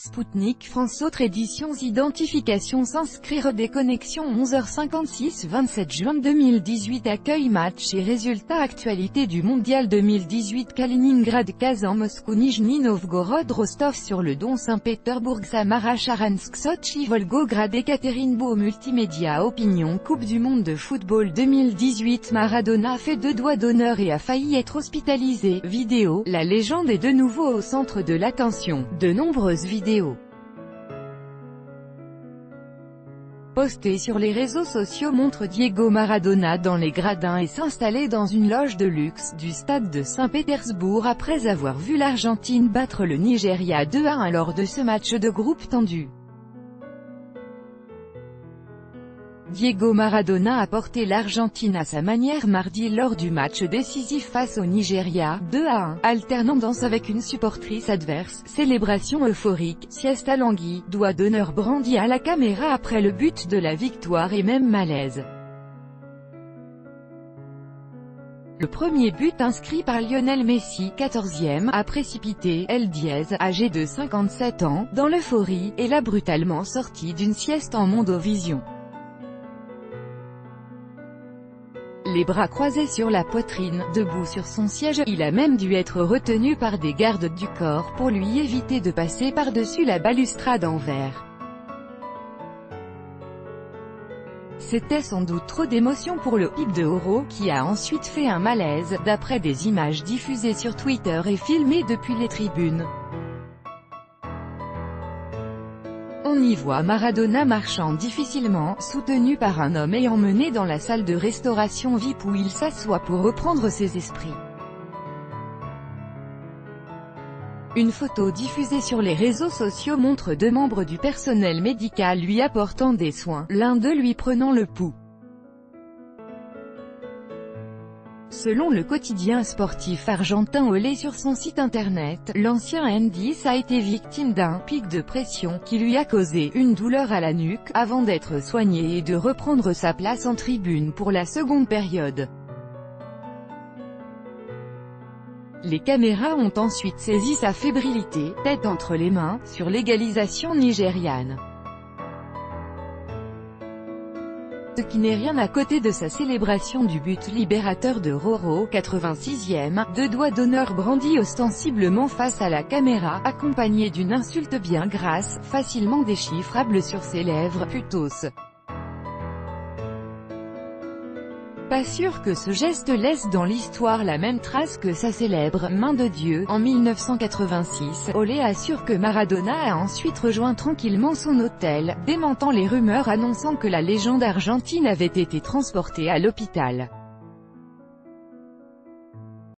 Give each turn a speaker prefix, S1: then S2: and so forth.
S1: Spoutnik France. Autre éditions identification s'inscrire déconnexion 11h56 27 juin 2018. Accueil, match et résultats. Actualité du mondial 2018. Kaliningrad, Kazan, Moscou, Nijni Novgorod, Rostov-sur-le-Don, Saint-Pétersbourg, Samara, Charansk, Sotchi, Volgograd, Ekaterinbourg. Multimédia opinion. Coupe du monde de football 2018. Maradona a fait 2 doigts d'honneur et a failli être hospitalisé. Vidéo. La légende est de nouveau au centre de l'attention. De nombreuses vidéos postées sur les réseaux sociaux montrent Diego Maradona dans les gradins et s'installer dans une loge de luxe du stade de Saint-Pétersbourg après avoir vu l'Argentine battre le Nigeria 2-1 lors de ce match de groupe tendu. Diego Maradona a porté l'Argentine à sa manière mardi lors du match décisif face au Nigeria, 2-1, alternant danse avec une supportrice adverse, célébration euphorique, sieste langui, doigt d'honneur brandi à la caméra après le but de la victoire et même malaise. Le premier but inscrit par Lionel Messi, 14e, a précipité El Diez, âgé de 57 ans, dans l'euphorie, et l'a brutalement sorti d'une sieste en Mondovision. Les bras croisés sur la poitrine, debout sur son siège, il a même dû être retenu par des gardes du corps pour lui éviter de passer par-dessus la balustrade en verre. C'était sans doute trop d'émotion pour le pipe de Oro, qui a ensuite fait un malaise, d'après des images diffusées sur Twitter et filmées depuis les tribunes. On y voit Maradona marchant difficilement, soutenu par un homme ayant mené dans la salle de restauration VIP où il s'assoit pour reprendre ses esprits. Une photo diffusée sur les réseaux sociaux montre 2 membres du personnel médical lui apportant des soins, l'un d'eux lui prenant le pouls. Selon le quotidien sportif argentin Olé sur son site internet, l'ancien N10 a été victime d'un « pic de pression » qui lui a causé une douleur à la nuque, avant d'être soigné et de reprendre sa place en tribune pour la seconde période. Les caméras ont ensuite saisi sa fébrilité, tête entre les mains, sur l'égalisation nigériane. Ce qui n'est rien à côté de sa célébration du but libérateur de Roro, 86e, 2 doigts d'honneur brandis ostensiblement face à la caméra, accompagné d'une insulte bien grasse, facilement déchiffrable sur ses lèvres, putos. Pas sûr que ce geste laisse dans l'histoire la même trace que sa célèbre « main de Dieu » en 1986. Olé assure que Maradona a ensuite rejoint tranquillement son hôtel, démentant les rumeurs annonçant que la légende argentine avait été transportée à l'hôpital.